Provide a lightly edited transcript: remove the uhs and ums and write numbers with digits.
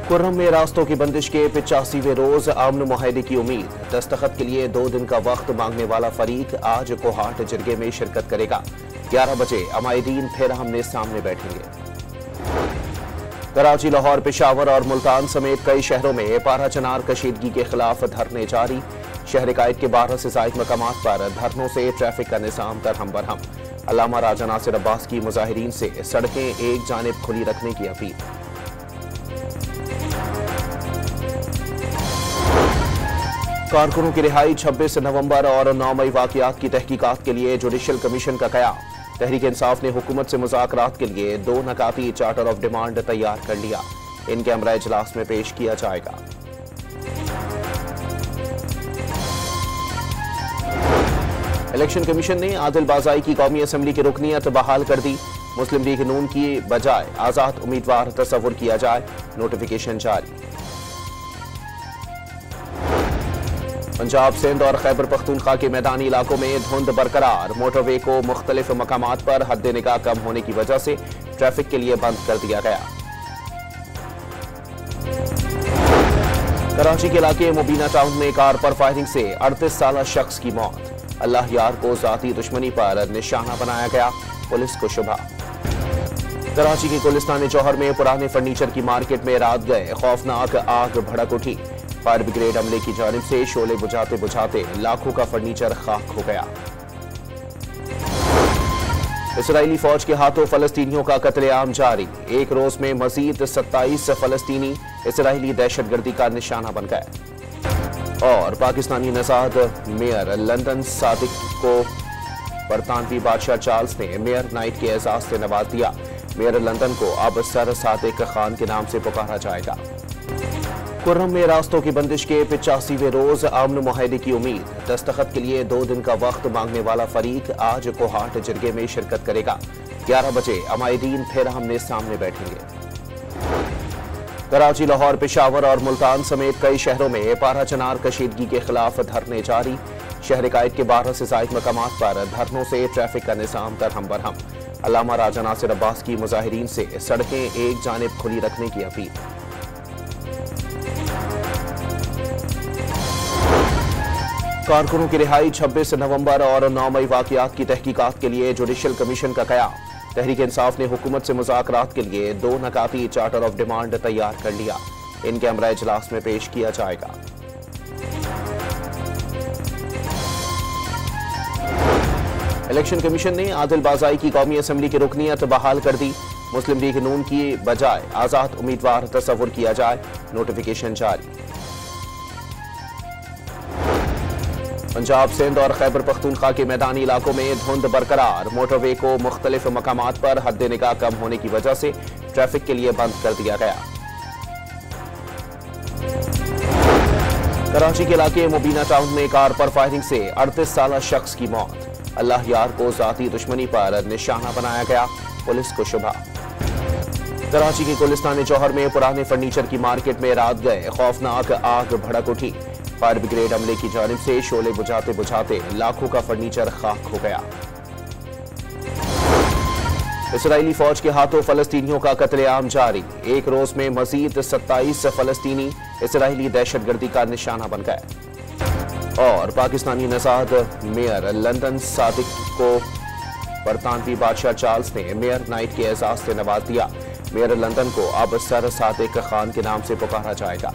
खुर्रम में रास्तों की बंदिश के 85वें रोज अमन मुआहदे की उम्मीद। दस्तखत के लिए 2 दिन का वक्त मांगने वाला फरीक आज कोहाट जरगे में शिरकत करेगा। 11 बजे अमायदीन फिर आमने सामने बैठेंगे। कराची, लाहौर, पेशावर और मुल्तान समेत कई शहरों में पारा चनार कशीदगी के खिलाफ धरने जारी। शहर कायद के 12 से ज़ायद मकामात पर धरनों से ट्रैफिक का निज़ाम दरहम बरहम। अल्लामा राजा नासिर अब्बास की मुजाहिरीन से सड़कें एक जानिब खुली रखने की अपील। कारकुनों की रिहाई 26 नवंबर और 9 मई वाकयात की तहकीकात के लिए जुडिशल कमीशन का कयाम। तहरीक इंसाफ ने हुकूमत से मुज़ाकरात के लिए 2 नकाती चार्टर ऑफ डिमांड तैयार कर लिया। इनके हमरा इजलास में पेश किया जाएगा। इलेक्शन कमीशन ने आदिल बाज़ाई की कौमी असम्बली की रुकनियत बहाल कर दी। मुस्लिम लीग नून की बजाय आज़ाद उम्मीदवार तस्वुर किया जाए, नोटिफिकेशन जारी। पंजाब, सिंध और खैबर पख्तूनख्वा के मैदानी इलाकों में धुंध बरकरार। मोटरवे को मुख्तलिफ मकामात पर हद निगाह कम होने की वजह से ट्रैफिक के लिए बंद कर दिया गया। कराची के इलाके मुबीना टाउन में कार पर फायरिंग से 38 साला शख्स की मौत। अल्लाह यार को जाती दुश्मनी पर निशाना बनाया गया, पुलिस को शुबा। कराची के गुलिस्तान जौहर में पुराने फर्नीचर की मार्केट में रात गए खौफनाक आग भड़क उठी। फायर ब्रिगेड अमले की जानिब से शोले बुझाते बुझाते लाखों का फर्नीचर खाक हो गया। इसराइली फौज के हाथों फलस्तीनियों का कत्लेआम जारी। एक रोज में मजीद 27 फलस्तीनी इसराइली दहशतगर्दी का निशाना बन गए। और पाकिस्तानी नजाद मेयर लंदन सादिक को बरतानवी बादशाह चार्ल्स ने मेयर नाइट के एजाज से नवाज दिया। मेयर लंदन को अब सर सादिक खान के नाम से पुकारा जाएगा। खुर्रम में रास्तों की बंदिश के 85वें रोज अमन मुआहदे की उम्मीद। दस्तखत के लिए 2 दिन का वक्त मांगने वाला फरीक आज कोहाट जरगे में शिरकत करेगा। 11 बजे अमायदीन फिर आमने सामने बैठेंगे। कराची, लाहौर, पेशावर और मुल्तान समेत कई शहरों में पारा चनार कशीदगी के खिलाफ धरने जारी। शहर कायद के 12 से ज़ायद मकामात पर धरनों से ट्रैफिक का निज़ाम दरहम बरहम। अल्लामा राजा नासिर अब्बास की मुजाहिरीन से सड़कें एक जानिब खुली रखने की अपील। कारकुनों की रिहाई 26 नवंबर और 9 मई वाकयात की तहकीकात के लिए जुडिशल कमीशन का कयाम। तहरीक इंसाफ ने हुकूमत से मुज़ाकरात के लिए 2 नकाती चार्टर ऑफ डिमांड तैयार कर लिया। इनके हमरा इजलास में पेश किया जाएगा। इलेक्शन कमीशन ने आदिल बाज़ाई की कौमी असम्बली की रुकनियत बहाल कर दी। मुस्लिम लीग नून की बजाय आज़ाद उम्मीदवार तस्वुर किया जाए, नोटिफिकेशन जारी। पंजाब, सिंध और खैबर पख्तूनख्वा के मैदानी इलाकों में धुंध बरकरार। मोटरवे को मुख्तलिफ मकामात पर हद निगाह कम होने की वजह से ट्रैफिक के लिए बंद कर दिया गया। कराची के इलाके मुबीना टाउन में कार पर फायरिंग से 38 साला शख्स की मौत। अल्लाह यार को जाती दुश्मनी पर निशाना बनाया गया, पुलिस को शुबा। कराची के गुलिस्तान जौहर में पुराने फर्नीचर की मार्केट में रात गए खौफनाक आग भड़क उठी। फायर ब्रिगेड अमले की जानिब से शोले बुझाते बुझाते लाखों का फर्नीचर खाक हो गया। इसराइली फौज के हाथों फलस्तीनियों का कत्लेआम जारी। एक रोज में मजीद 27 फलस्तीनी इसराइली दहशतगर्दी का निशाना बन गए। और पाकिस्तानी नजाद मेयर लंदन सादिक को बरतानवी बादशाह चार्ल्स ने मेयर नाइट के एजाज से नवाज दिया। मेयर लंदन को अब सर सादिक खान के नाम से पुकारा जाएगा।